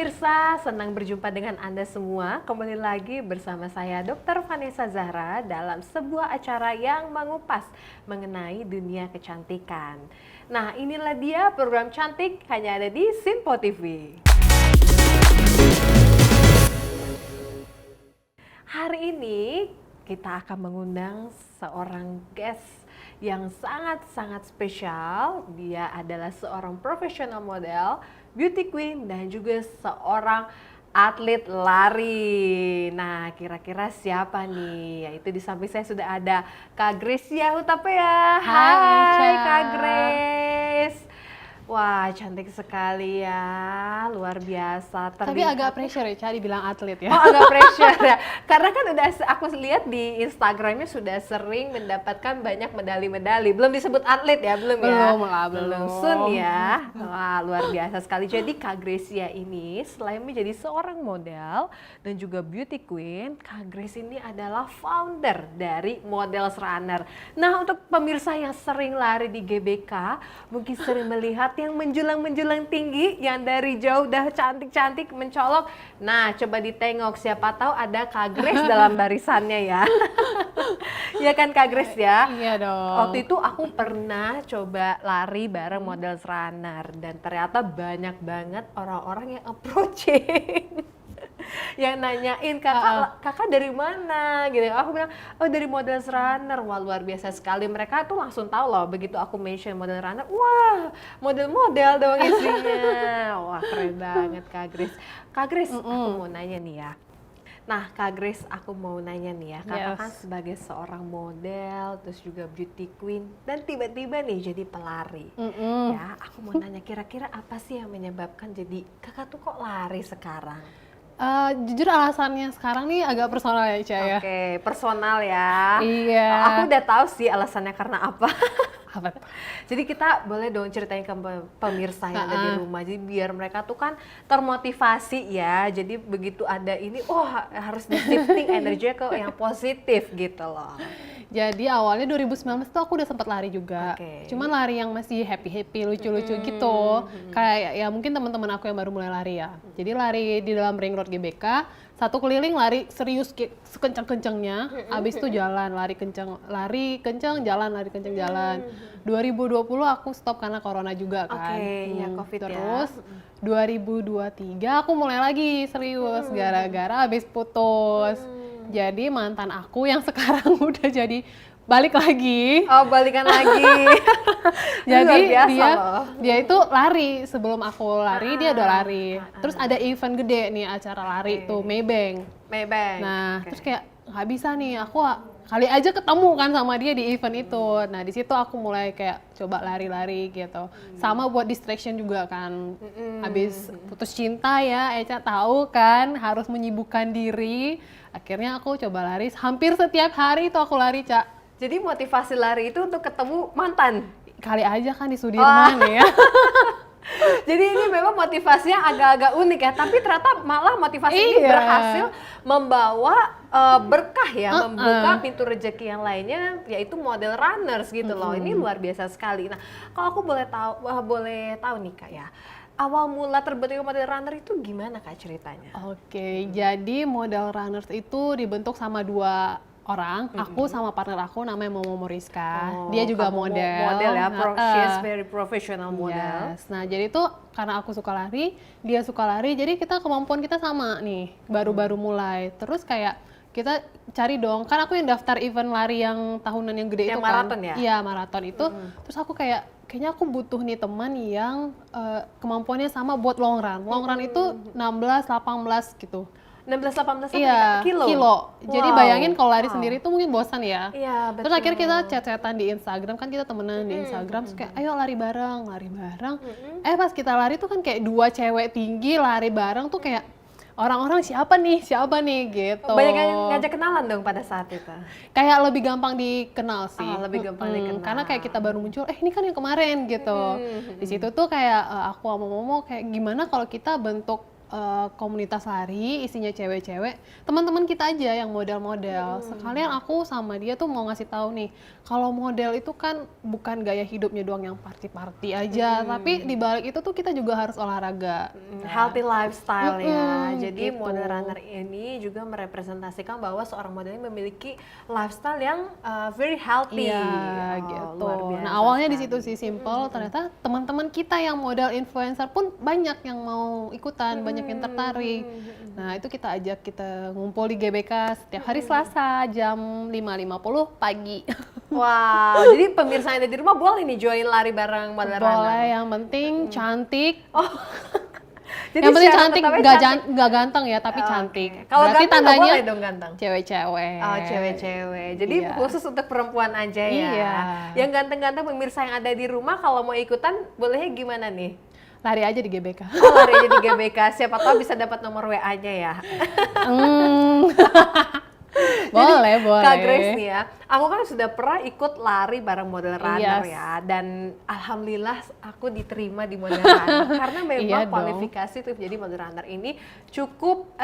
pemirsa, senang berjumpa dengan Anda semua. Kembali lagi bersama saya Dr. Vanessa Zahra dalam sebuah acara yang mengupas mengenai dunia kecantikan. Nah, inilah dia program cantik hanya ada di Simpo TV. Hari ini kita akan mengundang seorang guest yang sangat-sangat spesial. Dia adalah seorang profesional model, beauty queen, dan juga seorang atlet lari. Nah, kira-kira siapa nih? Yaitu di samping saya sudah ada Kak Grecia Hutapea. Hai Kak Grace. Wah, cantik sekali ya, luar biasa. Tapi agak pressure ya, Ca, dibilang atlet ya. Oh, agak pressure ya. Karena kan udah aku lihat di Instagramnya sudah sering mendapatkan banyak medali-medali. Belum disebut atlet ya, belum ya? Belum. Soon ya. Wah, luar biasa sekali. Jadi Kak Grecia ini selain menjadi seorang model dan juga beauty queen, Kak Grace ini adalah founder dari Models Runner. Nah, untuk pemirsa yang sering lari di GBK, mungkin sering melihat yang menjulang tinggi, yang dari jauh udah cantik-cantik mencolok. Nah, coba ditengok, siapa tahu ada Kak Grace dalam barisannya ya. Ya kan Kak Grace ya? Iya dong. Waktu itu aku pernah coba lari bareng Models Runner dan ternyata banyak banget orang-orang yang approaching. Yang nanyain, kakak dari mana gitu. Aku bilang, oh dari Models Runner. Wah, luar biasa sekali, mereka tuh langsung tahu loh begitu aku mention Model Runner. Wah, model-model dong isinya. Wah, keren banget Kak Grace. Kak Grace, aku mau nanya nih ya. Nah, Kak Grace, aku mau nanya nih ya, kakak kan sebagai seorang model, terus juga beauty queen, dan tiba-tiba nih jadi pelari. Ya, aku mau nanya, kira-kira apa sih yang menyebabkan jadi kakak tuh kok lari sekarang? Jujur alasannya sekarang nih agak personal ya, Ca ya. Oke, personal ya. Iya. Aku udah tahu sih alasannya karena apa. Apa tuh? Jadi kita boleh dong ceritain ke pemirsa yang ada di rumah. Jadi biar mereka tuh kan termotivasi ya. Jadi begitu ada ini, harus di-shifting energinya ke yang positif gitu loh. Jadi awalnya 2019 tuh aku udah sempat lari juga. Cuman lari yang masih happy-happy, lucu-lucu gitu. Kayak ya mungkin teman-teman aku yang baru mulai lari ya. Jadi lari di dalam ring road GBK, satu keliling lari serius sekencang-kencangnya. Abis itu jalan, lari kencang, jalan, lari kencang, jalan. 2020 aku stop karena corona juga kan. Ya COVID. Terus 2023 aku mulai lagi serius gara-gara abis putus. Jadi mantan aku yang sekarang udah jadi balik lagi. Oh, balikan lagi. Jadi dia itu lari, sebelum aku lari dia udah lari. Terus ada event gede nih, acara lari tuh Maybank. Nah, terus kayak nggak bisa nih, aku kali aja ketemu kan sama dia di event itu. Nah, di situ aku mulai kayak coba lari-lari gitu. Sama buat distraction juga kan. Habis putus cinta ya, Eca tahu kan harus menyibukkan diri. Akhirnya aku coba lari, hampir setiap hari itu aku lari, Ca. Jadi motivasi lari itu untuk ketemu mantan? Kali aja kan di Sudirman ya. Jadi ini memang motivasinya agak-agak unik ya, tapi ternyata malah motivasi ini berhasil membawa berkah ya, membuka pintu rezeki yang lainnya, yaitu model runners gitu loh. Ini luar biasa sekali. Nah, kalau aku boleh tahu nih Kak ya, awal mula terbentuknya model runner itu gimana Kak ceritanya? Oke, jadi model runners itu dibentuk sama dua orang, aku sama partner aku namanya Momo Moriska. Dia juga model ya, she is very professional model. Yes. Nah, jadi itu karena aku suka lari, dia suka lari, jadi kemampuan kita sama nih, baru-baru mulai. Terus kayak kita cari dong, kan aku yang daftar event lari yang tahunan yang gede yang itu maraton kan. Ya? Iya, maraton itu. Terus aku kayaknya aku butuh nih teman yang kemampuannya sama buat long run. Long run itu 16, 18 gitu. 16-18 kilo. Jadi bayangin kalau lari sendiri itu mungkin bosan ya. Iya, betul. Terus akhirnya kita chat-chatan di Instagram, kan kita temenan di Instagram, terus kayak ayo lari bareng. Pas kita lari tuh kan kayak dua cewek tinggi lari bareng tuh kayak orang-orang siapa nih gitu. Banyak yang ngajak kenalan dong pada saat itu. Kayak lebih gampang dikenal sih. Lebih gampang dikenal. Karena kayak kita baru muncul, ini kan yang kemarin gitu. Di situ tuh kayak aku sama Momo kayak gimana kalau kita bentuk komunitas lari isinya cewek-cewek, teman-teman kita aja yang model-model. Sekalian aku sama dia tuh mau ngasih tahu nih, kalau model itu kan bukan gaya hidupnya doang yang party-party aja, tapi di balik itu tuh kita juga harus olahraga. Healthy lifestyle ya. Jadi gitu. model runner ini juga merepresentasikan bahwa seorang model ini memiliki lifestyle yang very healthy. Iya, gitu. Luar biasa Nah, awalnya di sekali. situ sih simple, ternyata teman-teman kita yang model influencer pun banyak yang mau ikutan, banyak yang tertarik. Nah, itu kita ngumpul di GBK setiap hari Selasa jam 5.50 pagi. Wow, jadi pemirsa yang ada di rumah boleh nih join lari bareng model runner. Boleh, yang penting cantik. Jadi Yang penting syarat cantik, utamanya nggak ganteng ya, tapi cantik. Kalau Berarti ganteng nggak tandanya boleh dong ganteng. cewek-cewek. Oh, cewek-cewek. Jadi Iya. khusus untuk perempuan aja ya. Iya. Yang ganteng-ganteng pemirsa yang ada di rumah kalau mau ikutan bolehnya gimana nih? Lari aja di GBK. Oh, lari aja di GBK. Siapa tahu bisa dapat nomor WA-nya ya. Boleh, Jadi, boleh. Kak Grace nih ya, aku kan sudah pernah ikut lari bareng model runner Yes. ya, dan alhamdulillah aku diterima di model runner karena memang Iya dong. kualifikasi untuk jadi model runner ini cukup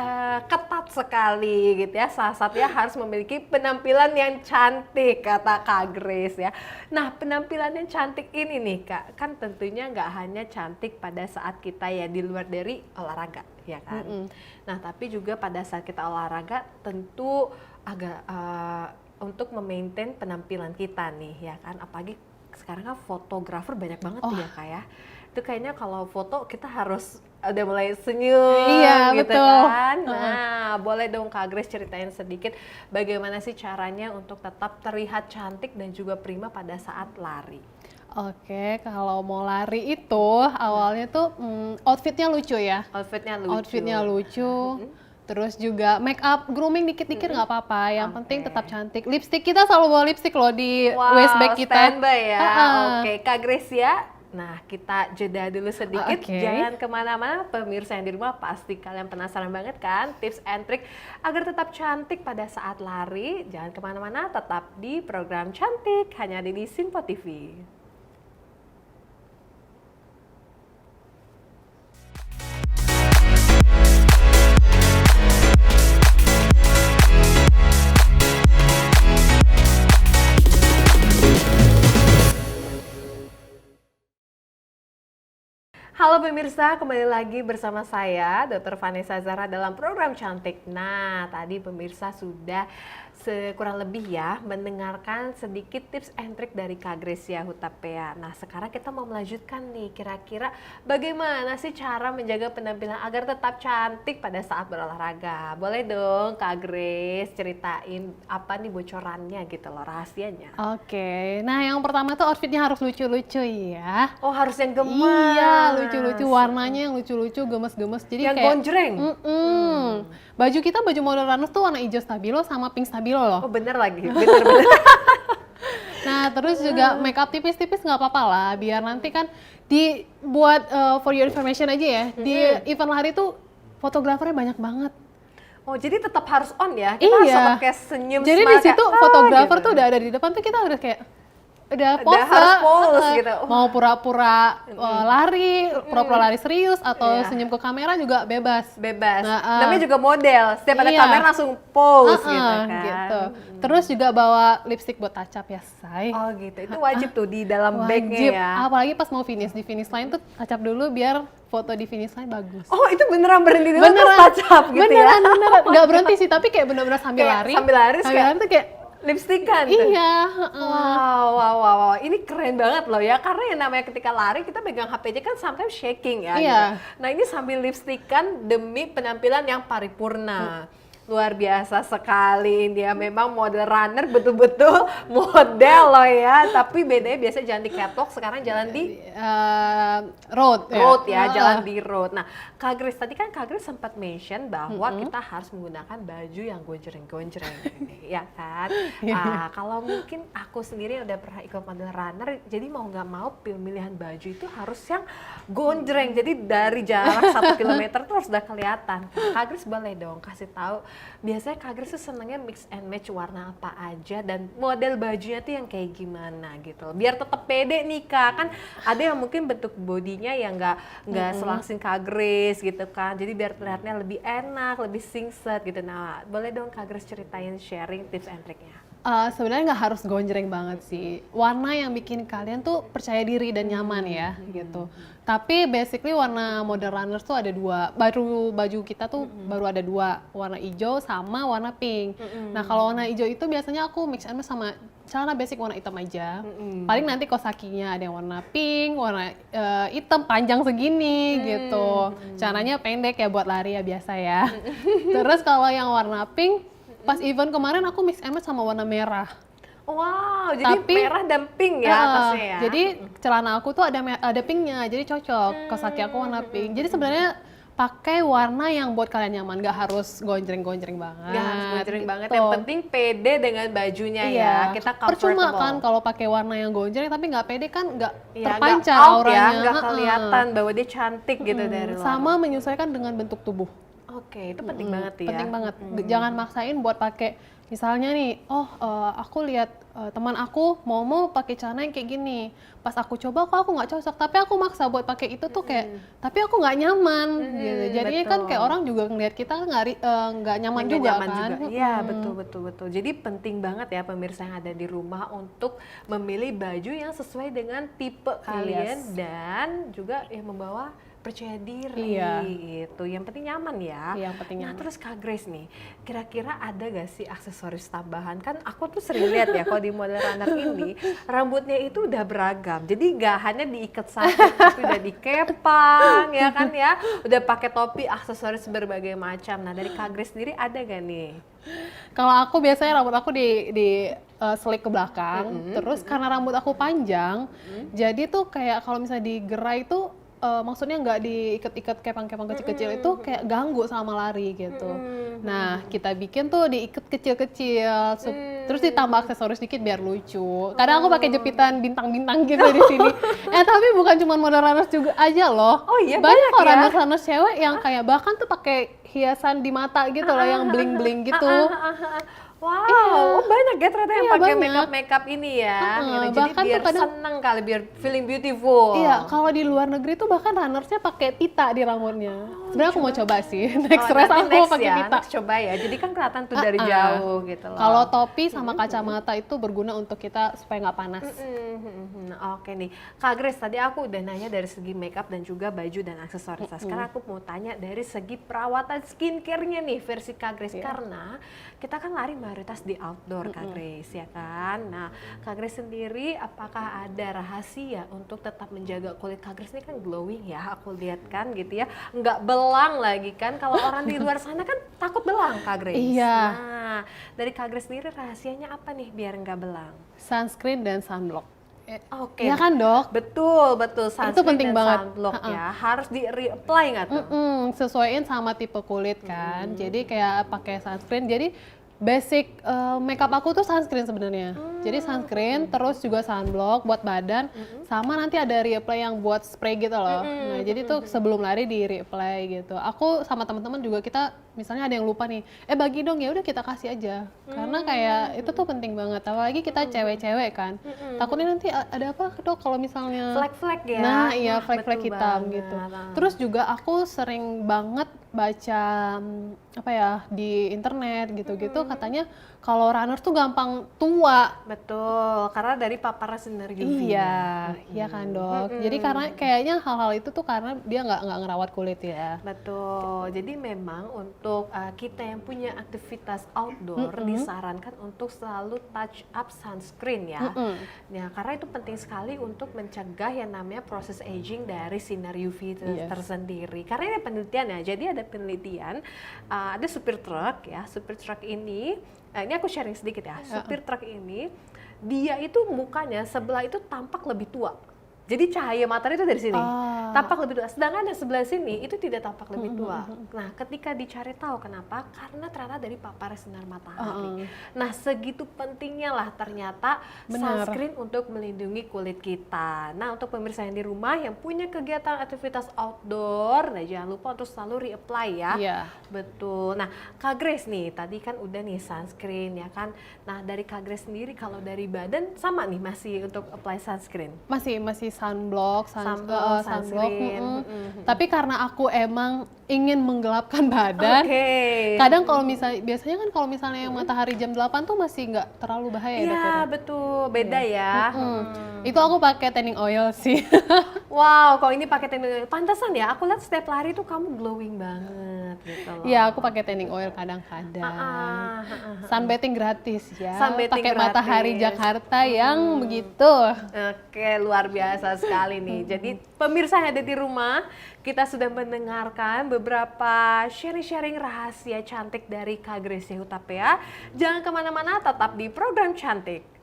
ketat sekali gitu ya. Salah satunya harus memiliki penampilan yang cantik kata Kak Grace ya. Nah, penampilan yang cantik ini nih Kak, kan tentunya nggak hanya cantik pada saat kita ya di luar dari olahraga ya kan. Nah, tapi juga pada saat kita olahraga tentu agak untuk memaintain penampilan kita nih ya kan, apalagi sekarang kan fotografer banyak banget ya Kak ya. Itu kayaknya kalau foto kita harus udah mulai senyum Iya, gitu betul. kan. Nah, boleh dong Kak Grace ceritain sedikit bagaimana sih caranya untuk tetap terlihat cantik dan juga prima pada saat lari. Oke, kalau mau lari itu awalnya tuh outfitnya lucu ya. Outfitnya lucu. Outfitnya lucu. Terus juga make up, grooming dikit-dikit nggak apa-apa. Yang penting Oke. tetap cantik. Lipstick kita selalu bawa lipstick loh di waist bag kita. Standby ya. Ha-ha. Oke, Kak Grace ya. Nah, kita jeda dulu sedikit. Oke. Jangan kemana-mana, pemirsa yang di rumah pasti kalian penasaran banget kan tips and trick agar tetap cantik pada saat lari. Jangan kemana-mana, tetap di program Cantik hanya di Simpo TV. Halo pemirsa, kembali lagi bersama saya Dr. Vanessa Zahra dalam program Cantik. Nah, tadi pemirsa sudah kurang lebih ya mendengarkan sedikit tips and trick dari Kak Gracia Hutapea. Nah, sekarang kita mau melanjutkan nih, kira-kira bagaimana sih cara menjaga penampilan agar tetap cantik pada saat berolahraga? Boleh dong Kak Grace ceritain apa nih bocorannya gitu loh, rahasianya. Oke, nah yang pertama tuh outfitnya harus lucu-lucu ya. Oh, harus yang gemas. Iya, lucu-lucu, warnanya yang lucu-lucu, gemes-gemes. Jadi yang kayak gonjreng. Baju kita, baju model runners tuh warna hijau stabilo sama pink stabilo loh. Oh, bener lagi, bener. Nah, terus juga make up tipis-tipis nggak apa-apa lah, biar nanti kan dibuat for your information aja ya, di event lari tuh fotografernya banyak banget. Oh, jadi tetap harus on ya? Kita harus Iya. pakai senyum Jadi di smile situ kayak, fotografer gitu. tuh udah ada di depan tuh kita udah kayak udah pose, harus pose gitu. Mau pura-pura lari, pura-pura lari serius atau Iya. senyum ke kamera juga bebas. Bebas. Nah, Namanya juga model. Setiap ada Iya. kamera langsung pose gitu kan. Gitu. Terus juga bawa lipstick buat touch up ya, say. Oh gitu. Itu wajib tuh di dalam bagnya Wajib. ya. Apalagi pas mau finish, di finish line tuh touch up dulu biar foto di finish line bagus. Oh, itu beneran berhenti dulu terus touch up gitu ya? Beneran. Nggak berhenti sih, tapi kayak bener-bener sambil Kayak lari. sambil lari, Sambil lari tuh kayak lipstikan tuh. iya. Wow. Ini keren banget loh ya. Karena yang namanya ketika lari kita pegang HP aja kan sometimes shaking ya. Iya. Gitu. Nah, ini sambil lipstikan demi penampilan yang paripurna. Luar biasa sekali, dia memang model runner, betul-betul model loh ya. Tapi bedanya biasanya jalan di catwalk, sekarang jalan di Road ya, jalan di road. Nah, Kak Grace, tadi kan Kak Grace sempat mention bahwa kita harus menggunakan baju yang gonjreng-gonjreng, ya kan? Kalau mungkin aku sendiri udah pernah ikut model runner, jadi mau nggak mau pemilihan baju itu harus yang gonjreng. Jadi dari jarak 1 kilometer tuh harus udah kelihatan. Kak Grace boleh dong kasih tahu biasanya Kak Grace tuh senengnya mix and match warna apa aja dan model bajunya tuh yang kayak gimana gitu. Biar tetap pede nih Kak, kan ada yang mungkin bentuk bodinya yang nggak selangsing Kak Grace gitu kan. Jadi biar terlihatnya lebih enak, lebih singset gitu. Nah, boleh dong Kak Grace ceritain sharing tips and triknya. Sebenarnya nggak harus gonjreng banget sih. Warna yang bikin kalian tuh percaya diri dan nyaman ya gitu. Tapi basically warna Modern Runners tuh ada dua. Baru baju kita tuh baru ada dua, warna hijau sama warna pink. Nah kalau warna hijau itu biasanya aku mix and match sama celana basic warna hitam aja. Paling nanti kosakinya ada yang warna pink, warna hitam panjang segini gitu. Celananya pendek ya buat lari ya biasa ya. Terus kalau yang warna pink, pas event kemarin aku mix and match sama warna merah. Wow, jadi merah dan pink ya atasnya ya. Jadi celana aku tuh ada pinknya, jadi cocok. Kosaki aku warna pink. Jadi sebenarnya pakai warna yang buat kalian nyaman, gak harus gonjreng-gonjreng banget. Gak harus gonjreng banget, yang penting pede dengan bajunya ya. Kita comfortable. Percuma kan kalau pakai warna yang gonjreng tapi nggak pede kan nggak terpancar auranya. Nggak kelihatan bahwa dia cantik gitu dari luar. Sama menyesuaikan dengan bentuk tubuh. Oke, itu penting banget ya. Penting banget. Jangan maksain buat pakai. Misalnya nih, aku lihat teman aku mau pakai celana yang kayak gini. Pas aku coba kok aku nggak cocok. Tapi aku maksa buat pakai itu tuh kayak, tapi aku nggak nyaman. Gitu. Jadinya kan kayak orang juga ngeliat kita nggak nyaman juga kan. Iya, betul. Jadi penting banget ya pemirsa yang ada di rumah untuk memilih baju yang sesuai dengan tipe kalian dan juga yang membawa percaya diri gitu. Yang penting nyaman ya. Yang penting nyaman. Nah, terus Kak Grace nih, kira-kira ada gak sih aksesoris tambahan? Kan aku tuh sering lihat ya kalau di Modern Runner ini rambutnya itu udah beragam. Jadi gak hanya diikat satu, tapi udah dikepang ya kan ya. Udah pakai topi, aksesoris berbagai macam. Nah, dari Kak Grace sendiri ada gak nih? Kalau aku biasanya rambut aku di selik ke belakang. Terus karena rambut aku panjang, jadi tuh kayak kalau misalnya digerai tuh maksudnya nggak diikat-ikat kepang-kepang kecil-kecil itu kayak ganggu sama lari gitu. Nah, kita bikin tuh diikat kecil-kecil, terus ditambah aksesoris dikit biar lucu. Kadang aku pakai jepitan bintang-bintang gitu di sini. Tapi bukan cuma Modern Runners juga aja loh. Oh iya, banyak kok runners cewek yang kayak bahkan tuh pakai hiasan di mata gitu loh, yang bling-bling gitu. Wow, banyak ya ternyata yang pakai makeup ini ya. Jadi biar seneng kali, biar feeling beautiful. Iya, kalau di luar negeri tuh bahkan runnersnya pakai pita di rambutnya. Sebenarnya aku mau coba sih, next race aku pakai pita. Coba ya, jadi kan kelihatan tuh dari jauh gitu loh. Kalau topi sama kacamata itu berguna untuk kita supaya nggak panas. Oke nih, Kak Grace, tadi aku udah nanya dari segi makeup dan juga baju dan aksesoris. Sekarang aku mau tanya dari segi perawatan skincare-nya nih versi Kak Grace. Karena kita kan lari mayoritas di outdoor Kak Grace ya kan. Nah, Kak Grace sendiri apakah ada rahasia untuk tetap menjaga kulit Kak Grace ini kan glowing ya, aku lihat kan gitu ya, nggak belang lagi kan. Kalau orang di luar sana kan takut belang Kak Grace. Iya. Nah, dari Kak Grace sendiri rahasianya apa nih biar nggak belang? Sunscreen dan sunblock. Oke. Ya kan dok? Betul. Sunscreen itu penting dan banget. Sunblock ya, harus di reapply nggak tuh? Sesuaiin sama tipe kulit kan. Jadi kayak pakai sunscreen. Jadi basic makeup aku tuh sunscreen sebenarnya. Jadi sunscreen terus juga sunblock buat badan, sama nanti ada reapply yang buat spray gitu loh. Nah, jadi tuh sebelum lari di reapply gitu. Aku sama teman-teman juga kita misalnya ada yang lupa nih, bagi dong, ya udah kita kasih aja. Karena kayak itu tuh penting banget. Apalagi kita cewek-cewek kan. Takutnya nanti ada apa dok kalau misalnya flag-flag ya. Nah, iya flag-flag hitam gitu. Terus juga aku sering banget baca apa ya di internet gitu-gitu katanya kalau runners tuh gampang tua. Betul, karena dari paparan sinar UV. Iya kan dok. Jadi karena kayaknya hal-hal itu tuh karena dia nggak ngerawat kulit ya. Betul. Jadi memang untuk kita yang punya aktivitas outdoor disarankan untuk selalu touch up sunscreen ya. Ya, karena itu penting sekali untuk mencegah yang namanya proses aging dari sinar UV tersendiri. Karena ini penelitian ya. Jadi ada penelitian, ada supir truk ya. Supir truk ini aku sharing sedikit ya. Supir truk ini dia itu mukanya sebelah itu tampak lebih tua. Jadi cahaya matahari itu dari sini, tampak lebih tua. Sedangkan yang sebelah sini itu tidak tampak lebih tua. Nah, ketika dicari tahu kenapa? Karena ternyata dari paparan sinar matahari. Nah, segitu pentingnya lah ternyata sunscreen untuk melindungi kulit kita. Nah, untuk pemirsa yang di rumah yang punya kegiatan aktivitas outdoor, nah jangan lupa untuk selalu reapply ya. Iya. Betul. Nah, Kak Grace nih, tadi kan udah nih sunscreen ya kan. Nah, dari Kak Grace sendiri kalau dari badan sama nih masih untuk apply sunscreen? Masih sunblock, sunscreen. Tapi karena aku emang ingin menggelapkan badan, kadang kalau biasanya kan kalau misalnya yang matahari jam 8 tuh masih nggak terlalu bahaya ya dok? Iya betul, beda ya. Itu aku pakai tanning oil sih. Wow, kalau ini pakai tanning oil, pantesan ya. Aku lihat setiap lari tuh kamu glowing banget gitu loh. Iya, aku pakai tanning oil kadang-kadang. Sunbathing gratis ya. Pakai matahari Jakarta yang begitu. Oke, luar biasa sekali nih. Jadi pemirsa yang ada di rumah, kita sudah mendengarkan beberapa sharing-sharing rahasia cantik dari Kak Grace Hutapea. Jangan kemana-mana, tetap di program Cantik.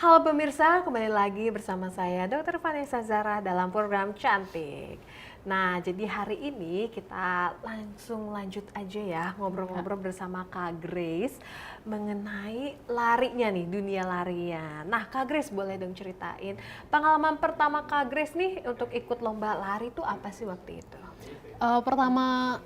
Halo pemirsa, kembali lagi bersama saya Dr. Vanessa Zara dalam program Cantik. Nah, jadi hari ini kita langsung lanjut aja ya ngobrol-ngobrol bersama Kak Grace mengenai larinya nih, dunia larinya. Nah, Kak Grace boleh dong ceritain pengalaman pertama Kak Grace nih untuk ikut lomba lari itu apa sih waktu itu?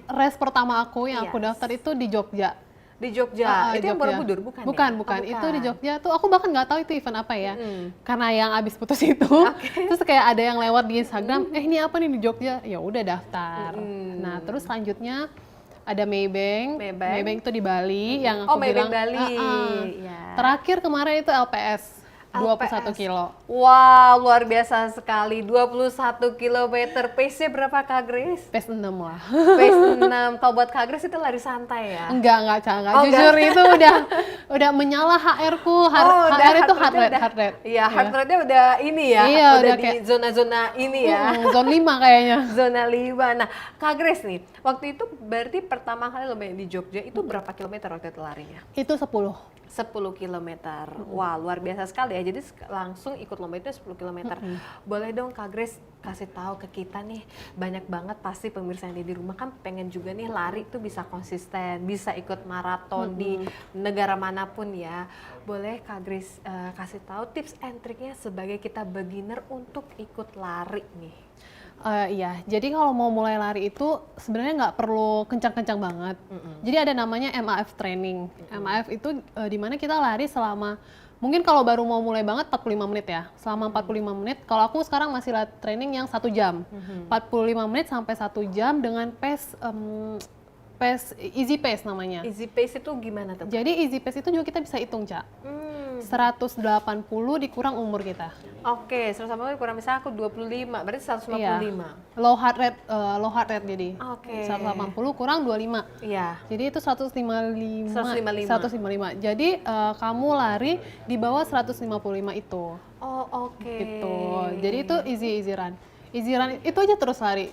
Race pertama aku yang aku daftar itu di Jogja. Di Jogja, itu yang Borobudur bukan? Bukan, ya? Bukan. Itu di Jogja tuh aku bahkan nggak tahu itu event apa ya, karena yang abis putus itu, terus kayak ada yang lewat di Instagram, ini apa nih di Jogja, ya udah daftar. Nah terus selanjutnya ada Maybank itu di Bali yang aku bilang, Bali. Terakhir kemarin itu LPS. 21 kilo. Wow, luar biasa sekali. 21 kilometer. Pace-nya berapa Kak Grace? Pace 6 lah. Pace 6. Kalau buat Kak Grace itu lari santai ya? Enggak. Jujur itu udah menyala HR-ku. HR itu heart rate. Iya, heart rate-nya udah ini ya. Iya, udah di zona-zona ini ya. Zona 5 kayaknya. Zona 5. Nah, Kak Grace nih, waktu itu berarti pertama kali lomba di Jogja itu berapa kilometer waktu itu larinya? Itu 10 kilometer. Wah, luar biasa sekali ya. Jadi langsung ikut lomba itu 10 kilometer. Boleh dong Kak Grace kasih tahu ke kita nih, banyak banget pasti pemirsa yang di rumah kan pengen juga nih lari tuh bisa konsisten, bisa ikut maraton di negara manapun ya. Boleh Kak Grace kasih tahu tips and triknya sebagai kita beginner untuk ikut lari nih? Iya, jadi kalau mau mulai lari itu sebenarnya nggak perlu kencang-kencang banget. Jadi ada namanya MAF training. MAF itu dimana kita lari selama, mungkin kalau baru mau mulai banget 45 menit ya. Selama 45 menit, kalau aku sekarang masih training yang 1 jam. 45 menit sampai 1 jam dengan pace easy pace namanya. Easy pace itu gimana tuh? Jadi easy pace itu juga kita bisa hitung, Cak. 180 dikurang umur kita. Oke, 180 dikurang misalnya aku 25, berarti 155. Iya. Low heart rate jadi. Oke. 180 kurang 25. Iya. Jadi itu 155. Jadi kamu lari di bawah 155 itu. Oh, oke. Gitu. Jadi itu easy run. Easy run itu aja terus lari.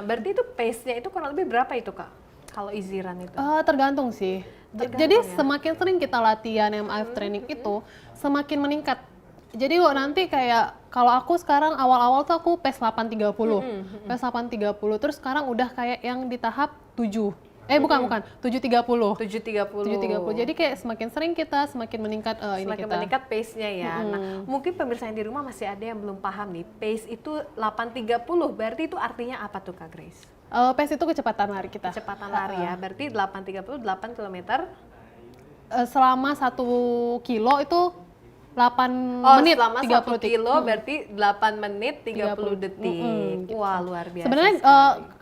Berarti itu pace-nya itu kurang lebih berapa itu, Kak? Kalau easy run itu? Tergantung sih. Jadi semakin sering kita latihan MAF training itu, semakin meningkat. Jadi nanti kayak kalau aku sekarang awal-awal tuh aku pace 830. Pace 830 terus sekarang udah kayak yang di tahap 7. Bukan, 730. 730. Jadi kayak semakin sering kita semakin meningkat semakin meningkat pace-nya ya. Nah, mungkin pemirsa yang di rumah masih ada yang belum paham nih. Pace itu 830, berarti itu artinya apa tuh Kak Grace? Pace itu kecepatan lari kita. Kecepatan lari ya, berarti 830, 8 kilometer. Selama 1 kilo itu 8 menit selama 30 1 kilo berarti 8 menit 30 detik. Wah, luar biasa. Sebenarnya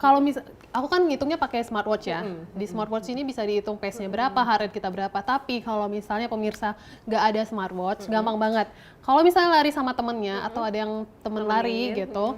kalau aku kan ngitungnya pakai smartwatch ya. Di smartwatch ini bisa dihitung pace-nya berapa, heart rate kita berapa. Tapi kalau misalnya pemirsa nggak ada smartwatch, gampang banget. Kalau misalnya lari sama temennya atau ada yang temen lari gitu,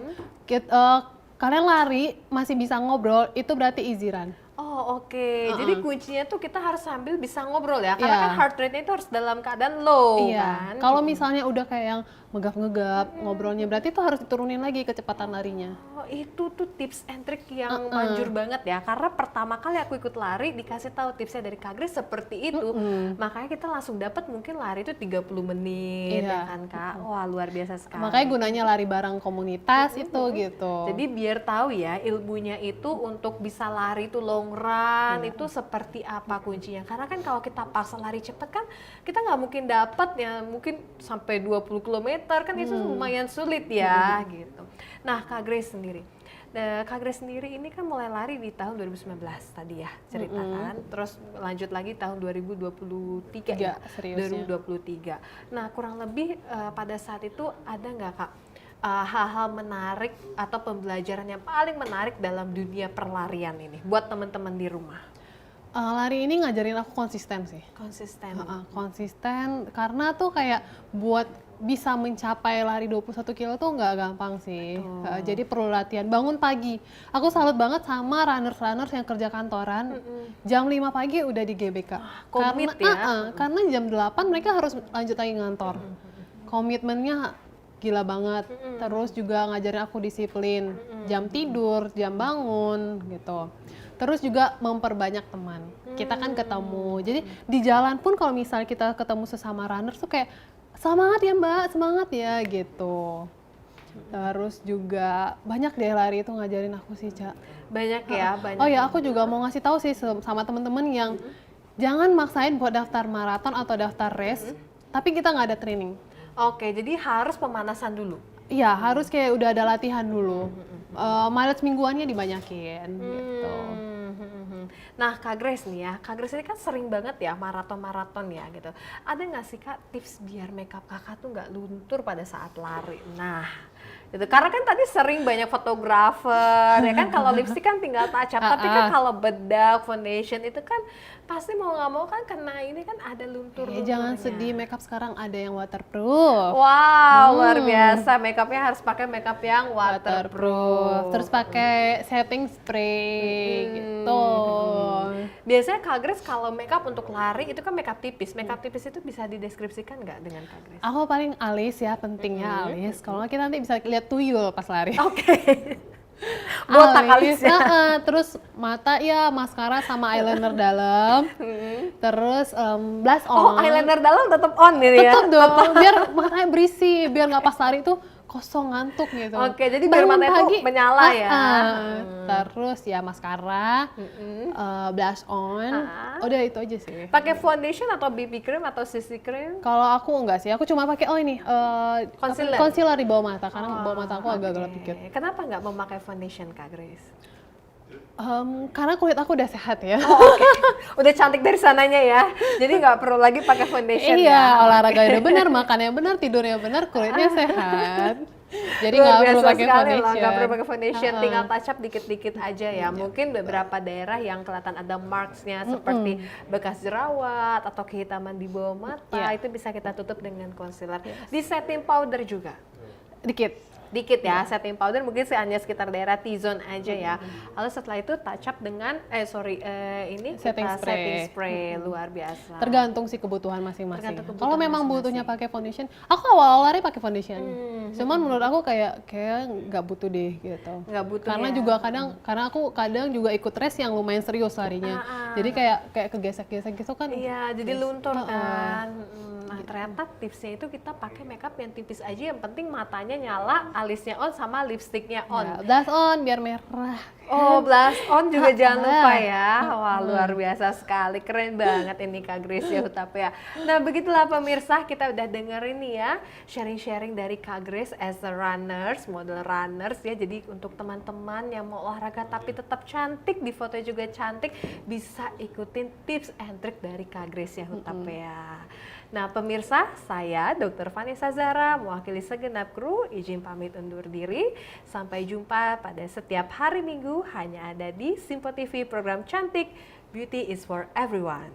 kalian lari masih bisa ngobrol, itu berarti easy run. Oh oke. Jadi kuncinya tuh kita harus sambil bisa ngobrol ya, karena kan heart rate-nya itu harus dalam keadaan low kan. Kalau misalnya udah kayak yang megap-megap ngobrolnya, berarti tuh harus diturunin lagi kecepatan larinya. Oh itu tuh tips and trick yang manjur banget ya, karena pertama kali aku ikut lari dikasih tahu tipsnya dari Kak Grace seperti itu, makanya kita langsung dapat mungkin lari itu 30 menit ya kan Kak. Wah luar biasa sekali. Makanya gunanya lari bareng komunitas itu gitu. Jadi biar tahu ya ilmunya itu untuk bisa lari itu long run itu seperti apa kuncinya, karena kan kalau kita paksa lari cepat kan kita nggak mungkin dapat ya, mungkin sampai 20 km kan itu lumayan sulit ya gitu. Nah Kak Grace sendiri, ini kan mulai lari di tahun 2019 tadi ya ceritakan, terus lanjut lagi tahun 2023 ya, seriusnya. 2023. Nah kurang lebih pada saat itu ada nggak Kak hal-hal menarik atau pembelajaran yang paling menarik dalam dunia perlarian ini buat teman-teman di rumah? Lari ini ngajarin aku konsisten sih. Konsisten. Konsisten karena tuh kayak buat bisa mencapai lari 21 kilo tuh nggak gampang sih. Jadi perlu latihan. Bangun pagi. Aku salut banget sama runners yang kerja kantoran. Jam 5 pagi udah di GBK. Komit ya. Karena jam 8 mereka harus lanjut lagi ngantor. Komitmennya gila banget. Terus juga ngajarin aku disiplin. Jam tidur, jam bangun gitu. Terus juga memperbanyak teman. Kita kan ketemu. Jadi di jalan pun kalau misalnya kita ketemu sesama runners tuh kayak semangat ya Mbak, semangat ya gitu. Terus juga banyak deh lari itu ngajarin aku sih, Cak. Banyak ya, banyak. Oh ya, aku juga mau ngasih tahu sih sama temen-temen yang jangan maksain buat daftar maraton atau daftar race, tapi kita nggak ada training. Oke, jadi harus pemanasan dulu. Iya, harus kayak udah ada latihan dulu. Mileage mingguannya dibanyakin gitu. Nah Kak Grace nih ya, Kak Grace ini kan sering banget ya maraton ya gitu. Ada nggak sih Kak tips biar makeup Kakak tuh nggak luntur pada saat lari? Nah gitu, karena kan tadi sering banyak fotografer ya kan, kalau lipstick kan tinggal touch up, tapi kan kalau bedak, foundation itu kan pasti mau nggak mau kan kena ini kan ada luntur-lunturnya. Jangan sedih, makeup sekarang ada yang waterproof. Wow, luar biasa, makeupnya harus pakai makeup yang waterproof. Terus pakai setting spray gitu. Biasanya Kak Grace kalau makeup untuk lari itu kan makeup tipis. Makeup tipis itu bisa dideskripsikan nggak dengan Kak Grace? Aku paling alis ya, pentingnya alis. Kalau nggak kita nanti bisa lihat tuyul pas lari. Oke. Botak alisnya. Terus mata ya maskara sama eyeliner dalam. Terus blush on. Oh, eyeliner dalam tetap on gitu ya? Tetap dong, biar matanya berisi, biar nggak pas lari tuh kosong ngantuk gitu. Oke, jadi biar matanya tuh menyala ya. Terus ya maskara, blush on, udah itu aja sih. Pakai foundation atau BB cream atau CC cream? Kalau aku enggak sih, aku cuma pakai concealer di bawah mata karena bawah mata aku agak gelap dikit. Kenapa nggak memakai foundation Kak Grace? Karena kulit aku udah sehat ya. Udah cantik dari sananya ya, jadi nggak perlu lagi pakai foundation. Iya, olahraga udah benar, makannya benar, tidurnya benar, kulitnya sehat. Jadi nggak perlu pakai foundation. Nggak perlu pakai foundation, tinggal touch up dikit-dikit aja ya. Mungkin beberapa daerah yang kelihatan ada marks-nya seperti bekas jerawat atau kehitaman di bawah mata, itu bisa kita tutup dengan concealer. Di setting powder juga. Dikit ya, setting powder mungkin hanya sekitar daerah T-zone aja ya. Lalu setelah itu touch up dengan setting spray. Luar biasa. Tergantung sih kebutuhan masing-masing. Kalau memang butuhnya pakai foundation, aku awal lari pakai foundation. Cuman menurut aku kayak nggak butuh deh gitu. Nggak butuh. Karena juga karena aku kadang juga ikut race yang lumayan serius larinya. Jadi kayak kegesek-gesek gitu kan. Iya, jadi luntur kan. Nah ternyata tipsnya itu kita pakai makeup yang tipis aja, yang penting matanya nyala, alisnya on sama lipstiknya on. Ya, blush on biar merah. Oh, blush on juga jangan lupa ya. Wah luar biasa sekali, keren banget ini Kak Grace Hutapea. Nah begitulah pemirsa, kita udah dengerin nih ya sharing-sharing dari Kak Grace as a runners, model runners ya. Jadi untuk teman-teman yang mau olahraga tapi tetap cantik, di foto juga cantik, bisa ikutin tips and trick dari Kak Grace Hutapea. Nah pemirsa, saya Dr. Vanessa Zara mewakili segenap kru izin pamit undur diri. Sampai jumpa pada setiap hari Minggu hanya ada di Simpo TV program Cantik, Beauty is for Everyone.